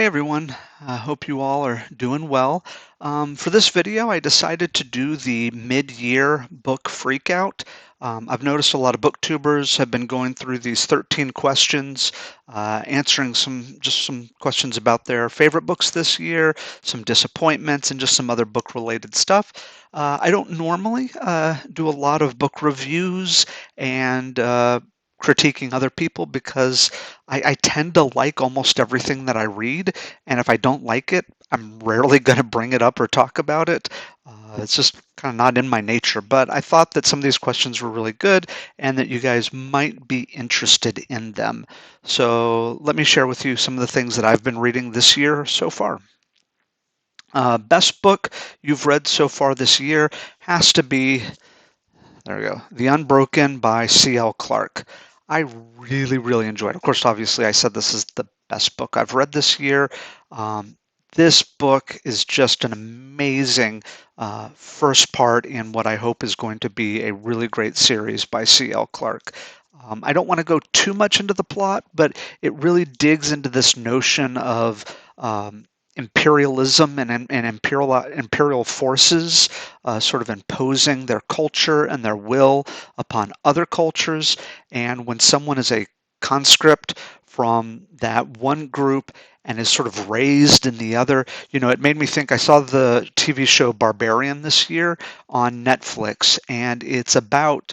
Hey everyone, I hope you all are doing well. For this video, I decided to do the mid-year book freakout. I've noticed a lot of booktubers have been going through these 13 questions, answering some questions about their favorite books this year, some disappointments, and just some other book-related stuff. I don't normally do a lot of book reviews and critiquing other people because I tend to like almost everything that I read, and if I don't like it, I'm rarely going to bring it up or talk about it. It's just kind of not in my nature, but I thought that some of these questions were really good and that you guys might be interested in them. So let me share with you some of the things that I've been reading this year so far. Best book you've read so far this year has to be, there we go, The Unbroken by C.L. Clarke. I really, really enjoyed it. Of course, obviously, I said this is the best book I've read this year. This book is just an amazing first part in what I hope is going to be a really great series by C.L. Clarke. I don't want to go too much into the plot, but it really digs into this notion of imperialism and imperial forces sort of imposing their culture and their will upon other cultures. And when someone is a conscript from that one group and is sort of raised in the other, it made me think. I saw the TV show Barbarian this year on Netflix, and it's about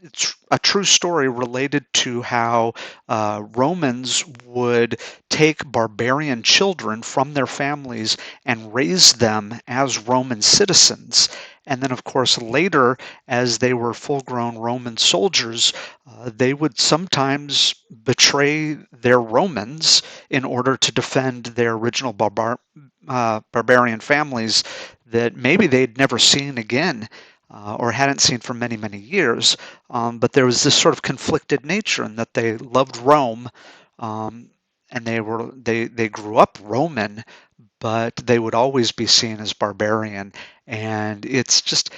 it's a true story related to how Romans would take barbarian children from their families and raise them as Roman citizens. And then, of course, later, as they were full-grown Roman soldiers, they would sometimes betray their Romans in order to defend their original barbarian families that maybe they'd never seen again. Or hadn't seen for many, many years. But there was this sort of conflicted nature in that they loved Rome, and they grew up Roman, but they would always be seen as barbarian. And it's just,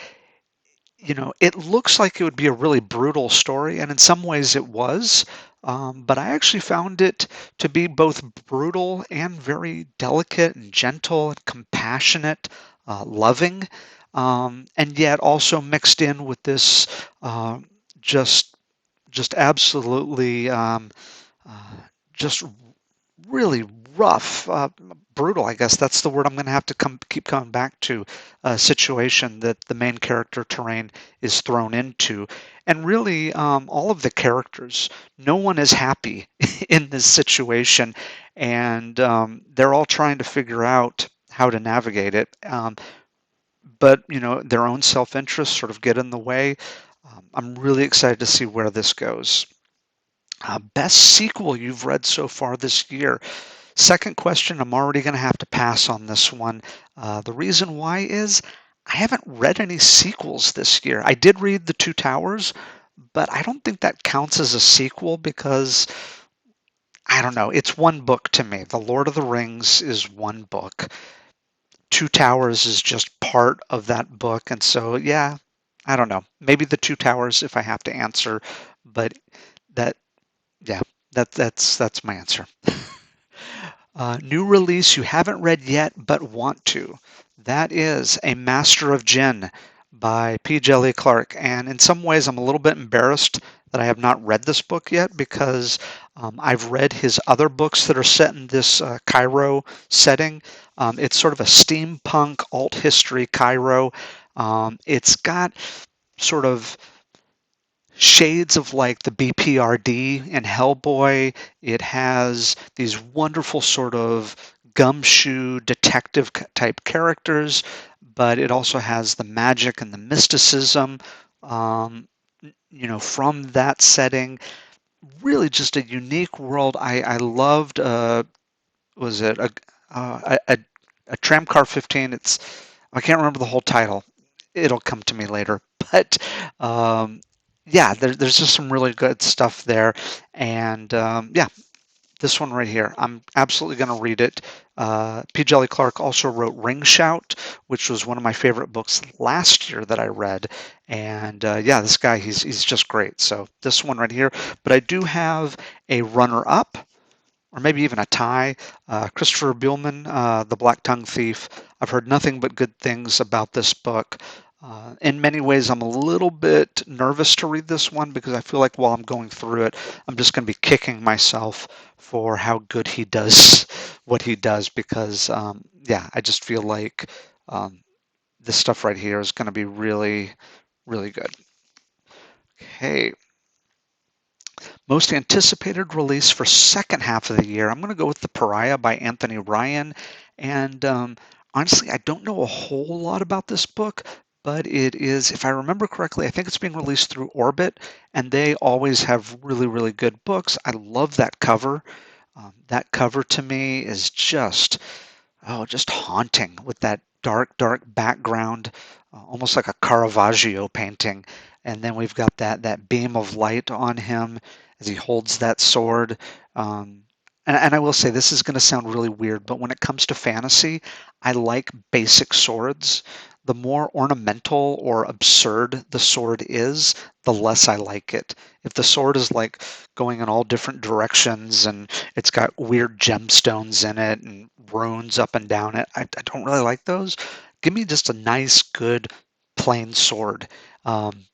it looks like it would be a really brutal story, and in some ways it was. But I actually found it to be both brutal and very delicate and gentle and compassionate, loving, and yet also mixed in with this just absolutely uh, just really rough, brutal, I guess that's the word I'm going to have to keep coming back to, situation that the main character Terrain is thrown into. And really, all of the characters, no one is happy in this situation, and they're all trying to figure out how to navigate it. But, their own self-interest sort of get in the way. I'm really excited to see where this goes. Best sequel you've read so far this year. Second question, I'm already going to have to pass on this one. The reason why is I haven't read any sequels this year. I did read The Two Towers, but I don't think that counts as a sequel because, I don't know, it's one book to me. The Lord of the Rings is one book. Two Towers is just part of that book. And so, yeah, I don't know. Maybe The Two Towers if I have to answer, but that, yeah, that's my answer. New release you haven't read yet but want to. That is A Master of Jinn by P. Djèlí Clark. And in some ways, I'm a little bit embarrassed that I have not read this book yet because I've read his other books that are set in this Cairo setting. It's sort of a steampunk alt history Cairo. It's got sort of shades of like the BPRD and Hellboy. It has these wonderful sort of gumshoe detective type characters, but it also has the magic and the mysticism, from that setting. Really just a unique world. I loved, was it a Tramcar 15? I can't remember the whole title. It'll come to me later. But yeah, there's just some really good stuff there. And yeah, this one right here, I'm absolutely going to read it. P. Djèlí Clark also wrote Ring Shout, which was one of my favorite books last year that I read. And yeah, this guy, he's just great. So this one right here. But I do have a runner-up or maybe even a tie. Christopher Buehlman, The Black Tongue Thief. I've heard nothing but good things about this book. In many ways, I'm a little bit nervous to read this one because I feel like while I'm going through it, I'm just going to be kicking myself for how good he does what he does because, yeah, I just feel like this stuff right here is going to be really, really good. Okay. Most anticipated release for second half of the year. I'm going to go with The Pariah by Anthony Ryan. And honestly, I don't know a whole lot about this book, but it is, if I remember correctly, I think it's being released through Orbit, and they always have really, really good books. I love that cover. That cover to me is just haunting with that dark, dark background, almost like a Caravaggio painting. And then we've got that beam of light on him as he holds that sword. And I will say this is going to sound really weird, but when it comes to fantasy, I like basic swords. The more ornamental or absurd the sword is, the less I like it. If the sword is like going in all different directions and it's got weird gemstones in it and runes up and down it, I don't really like those. Give me just a nice, good, plain sword.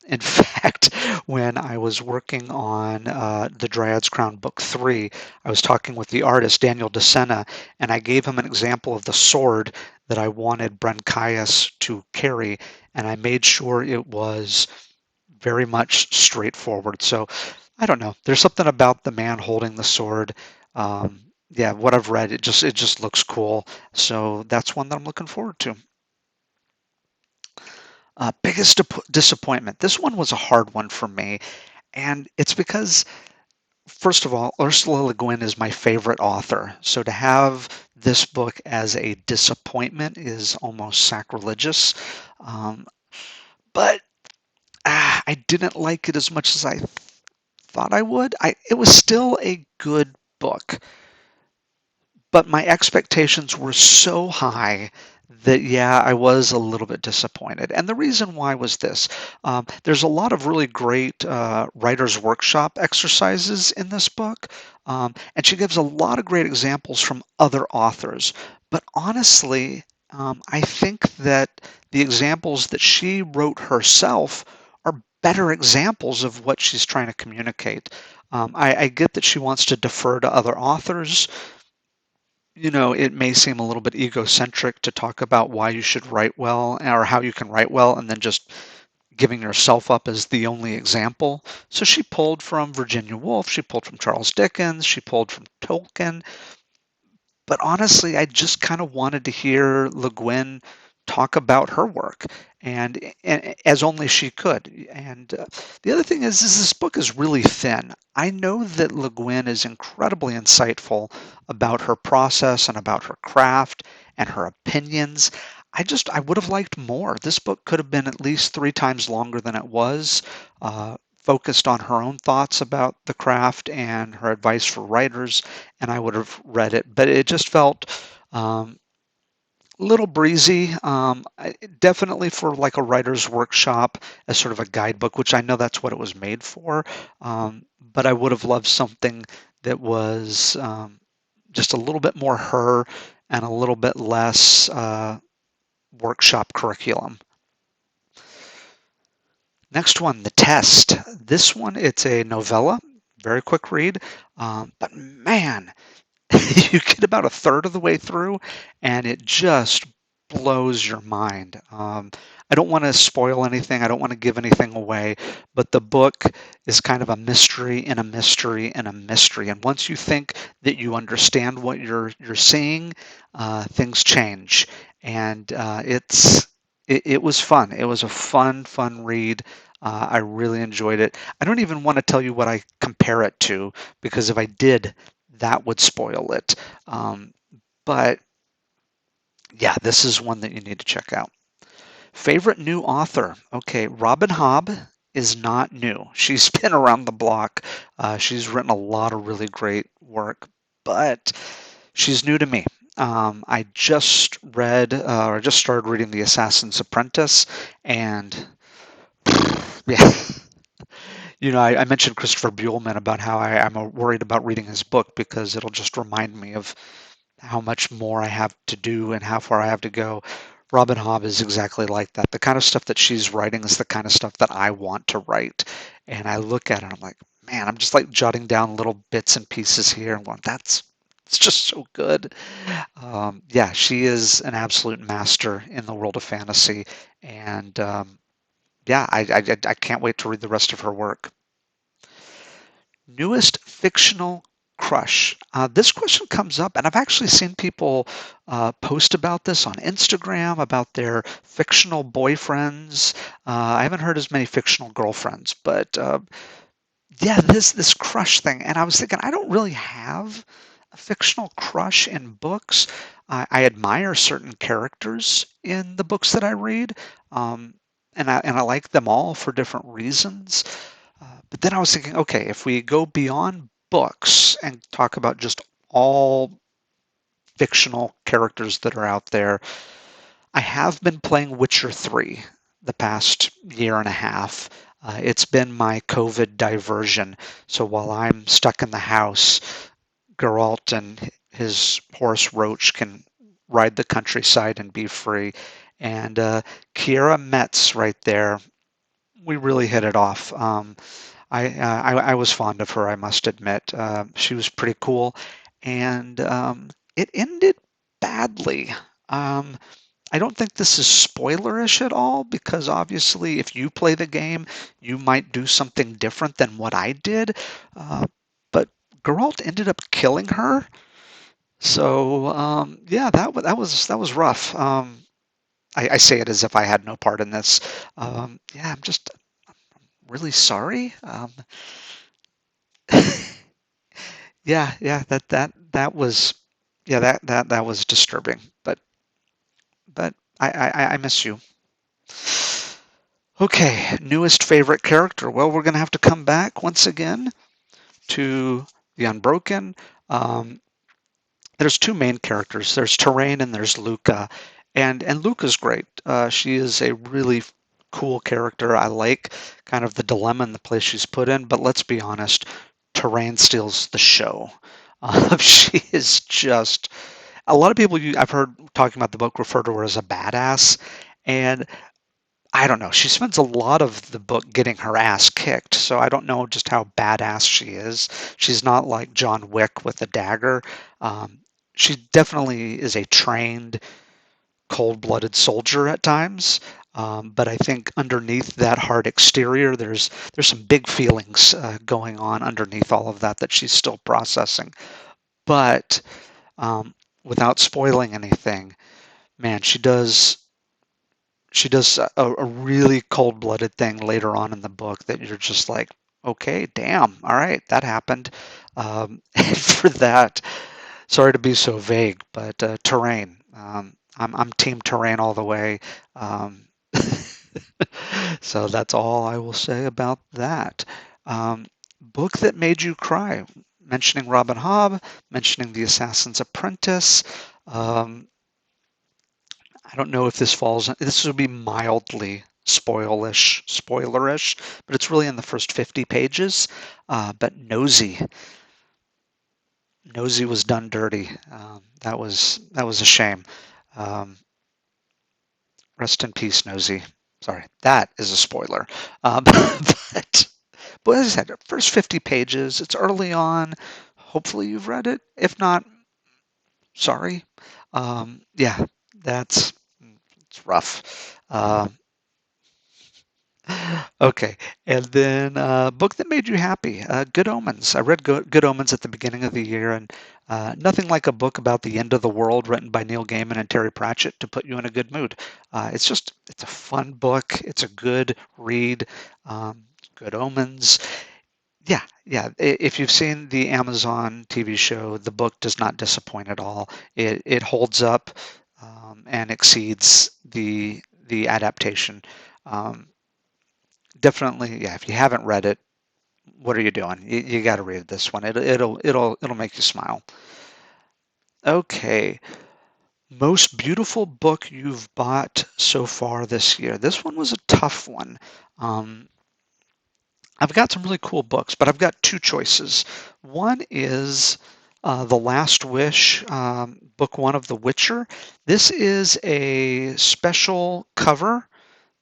In fact, when I was working on the Dryad's Crown Book 3, I was talking with the artist, Daniel DeSena, and I gave him an example of the sword that I wanted Brenkias to carry, and I made sure it was very much straightforward. So I don't know. There's something about the man holding the sword. Yeah, what I've read, it just looks cool. So that's one that I'm looking forward to. Biggest disappointment. This one was a hard one for me, and it's because, first of all, Ursula Le Guin is my favorite author. So to have this book as a disappointment is almost sacrilegious. Um, but I didn't like it as much as I thought I would. It was still a good book, but my expectations were so high that, yeah, I was a little bit disappointed. And the reason why was this. There's a lot of really great writer's workshop exercises in this book, and she gives a lot of great examples from other authors. But honestly, I think that the examples that she wrote herself are better examples of what she's trying to communicate. I get that she wants to defer to other authors. It may seem a little bit egocentric to talk about why you should write well or how you can write well and then just giving yourself up as the only example. So she pulled from Virginia Woolf, she pulled from Charles Dickens, she pulled from Tolkien. But honestly, I just kind of wanted to hear Le Guin talk about her work and as only she could. And the other thing is this book is really thin. I know that Le Guin is incredibly insightful about her process and about her craft and her opinions. I would have liked more. This book could have been at least 3 times longer than it was. Focused on her own thoughts about the craft and her advice for writers, and I would have read it. But it just felt a little breezy, definitely for like a writer's workshop as sort of a guidebook, which I know that's what it was made for. But I would have loved something that was just a little bit more her and a little bit less workshop curriculum. Next one, The Test. This one, it's a novella, very quick read, but man, you get about a third of the way through and it just blows your mind. I don't want to spoil anything. I don't want to give anything away, but the book is kind of a mystery in a mystery in a mystery. And once you think that you understand what you're seeing, things change. And it was fun. It was a fun read. I really enjoyed it. I don't even want to tell you what I compare it to because if I did, that would spoil it. But yeah, this is one that you need to check out. Favorite new author? Okay, Robin Hobb is not new. She's been around the block. She's written a lot of really great work, but she's new to me. I just started reading The Assassin's Apprentice, and yeah, I mentioned Christopher Buehlman about how I'm worried about reading his book because it'll just remind me of how much more I have to do and how far I have to go. Robin Hobb is exactly like that. The kind of stuff that she's writing is the kind of stuff that I want to write. And I look at it and I'm like, man, I'm just like jotting down little bits and pieces here and going, that's it's just so good. Yeah, she is an absolute master in the world of fantasy. And yeah, I can't wait to read the rest of her work. Newest fictional crush. This question comes up, and I've actually seen people post about this on Instagram about their fictional boyfriends. I haven't heard as many fictional girlfriends, but yeah, this crush thing. And I was thinking, I don't really have a fictional crush in books. I admire certain characters in the books that I read, um, and I like them all for different reasons. But then I was thinking, okay, if we go beyond books and talk about just all fictional characters that are out there, I have been playing Witcher 3 the past year and a half. It's been my COVID diversion. So while I'm stuck in the house, Geralt and his horse Roach can ride the countryside and be free. And Kiera Metz right there, we really hit it off. I was fond of her, I must admit. She was pretty cool, and it ended badly. Um, I don't think this is spoilerish at all because obviously, if you play the game, you might do something different than what I did. But Geralt ended up killing her, so yeah, that was rough. I say it as if I had no part in this. Yeah, I'm just really sorry. Yeah, yeah, that was yeah, that was disturbing. But I miss you. Okay, newest favorite character. Well, we're gonna have to come back once again to the Unbroken. Um, there's two main characters. There's Terrain and there's Luca, and Luca's great. She is a really cool character. I like kind of the dilemma and the place she's put in. But let's be honest, Terrain steals the show. She is just a lot of people I've heard talking about the book refer to her as a badass, and I don't know. She spends a lot of the book getting her ass kicked, so I don't know just how badass she is. She's not like John Wick with a dagger. Um, she definitely is a trained, cold-blooded soldier at times. But I think underneath that hard exterior, there's some big feelings going on underneath all of that she's still processing. But um, without spoiling anything, man, she does a really cold-blooded thing later on in the book that you're just like, okay, damn, all right, that happened. And for that, sorry to be so vague, but Terrain. I'm Team Terrain all the way. Um, so that's all I will say about that. Book that made you cry. Mentioning Robin Hobb, mentioning The Assassin's Apprentice. Um, I don't know if this falls. This would be mildly spoilerish, but it's really in the first 50 pages. But Nosy was done dirty. That was a shame. Um, Rest in peace, Nosy. Sorry, that is a spoiler. But but as I said, first 50 pages. It's early on. Hopefully you've read it. If not, sorry. Yeah, that's it's rough. Okay, and then book that made you happy. Good Omens. I read Good Omens at the beginning of the year, and nothing like a book about the end of the world written by Neil Gaiman and Terry Pratchett to put you in a good mood. It's a fun book. It's a good read. Good Omens. Yeah, yeah. If you've seen the Amazon TV show, the book does not disappoint at all. It holds up and exceeds the adaptation. Um, Definitely, yeah. If you haven't read it, what are you doing? You got to read this one. It'll make you smile. Okay. Most beautiful book you've bought so far this year. This one was a tough one. Um, I've got some really cool books, but I've got two choices. One is The Last Wish, book one of The Witcher. This is a special cover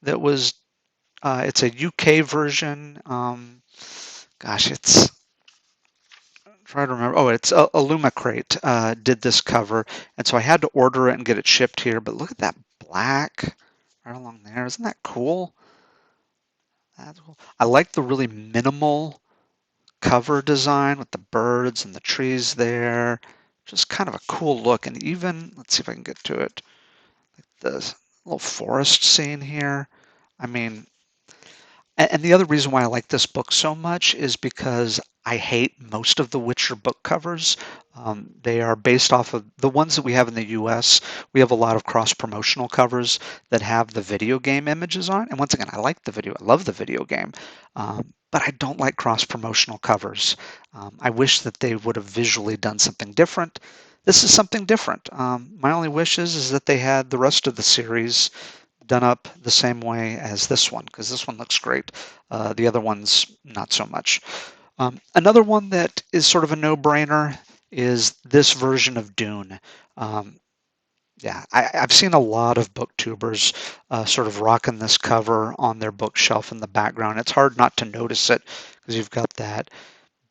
that was, it's a UK version. Gosh, it's, try to remember. Oh, it's Illumicrate did this cover, and so I had to order it and get it shipped here. But look at that black right along there. Isn't that cool? That's cool. I like the really minimal cover design with the birds and the trees there. Just kind of a cool look. And even, let's see if I can get to it, the little forest scene here. I mean, and the other reason why I like this book so much is because I hate most of the Witcher book covers. They are based off of the ones that we have in the US. We have a lot of cross-promotional covers that have the video game images on. And once again, I like the video. I love the video game. But I don't like cross-promotional covers. I wish that they would have visually done something different. This is something different. My only wish is that they had the rest of the series done up the same way as this one, because this one looks great. The other one's not so much. Another one that is sort of a no-brainer is this version of Dune. Yeah, I've seen a lot of booktubers sort of rocking this cover on their bookshelf in the background. It's hard not to notice it because you've got that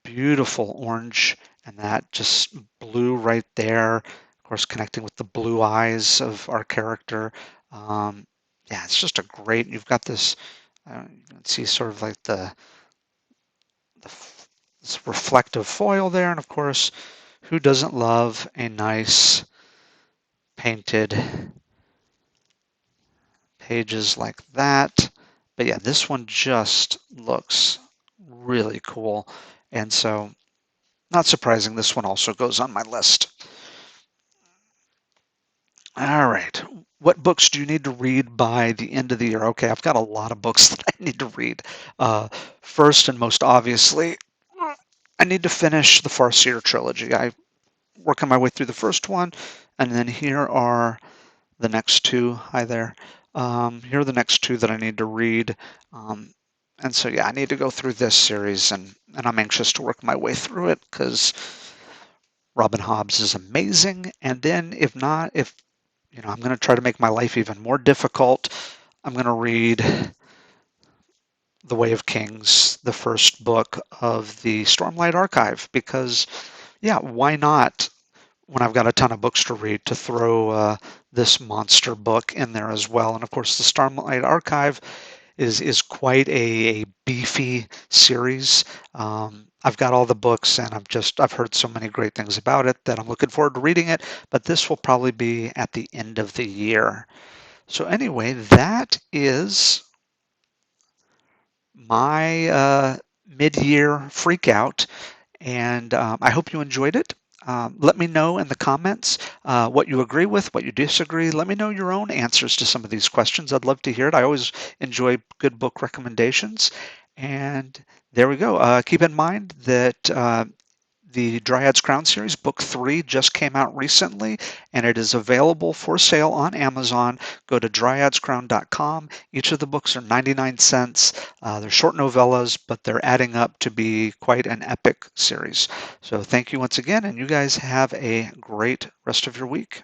beautiful orange and that just blue right there, of course, connecting with the blue eyes of our character. Um, yeah, it's just a great, you've got this, you can see sort of like the this reflective foil there. And of course, who doesn't love a nice painted pages like that? But yeah, this one just looks really cool. And so, not surprising, this one also goes on my list. All right. What books do you need to read by the end of the year? Okay, I've got a lot of books that I need to read. First and most obviously, I need to finish the Farseer trilogy. I'm working my way through the first one, and then here are the next two. Hi there. Here are the next two that I need to read. And so, yeah, I need to go through this series, and I'm anxious to work my way through it because Robin Hobbs is amazing. And then, if not, if I'm going to try to make my life even more difficult, I'm going to read The Way of Kings, the first book of the Stormlight Archive, because, yeah, why not, when I've got a ton of books to read, to throw this monster book in there as well. And of course, the Stormlight Archive is quite a beefy series. I've got all the books, and I've heard so many great things about it that I'm looking forward to reading it. But this will probably be at the end of the year. So anyway, that is my mid-year freak out, and I hope you enjoyed it. Let me know in the comments what you agree with, what you disagree. Let me know your own answers to some of these questions. I'd love to hear it. I always enjoy good book recommendations. And there we go. Keep in mind that the Dryad's Crown series, book 3, just came out recently, and it is available for sale on Amazon. Go to dryadscrown.com. Each of the books are 99 cents. They're short novellas, but they're adding up to be quite an epic series. So thank you once again, and you guys have a great rest of your week.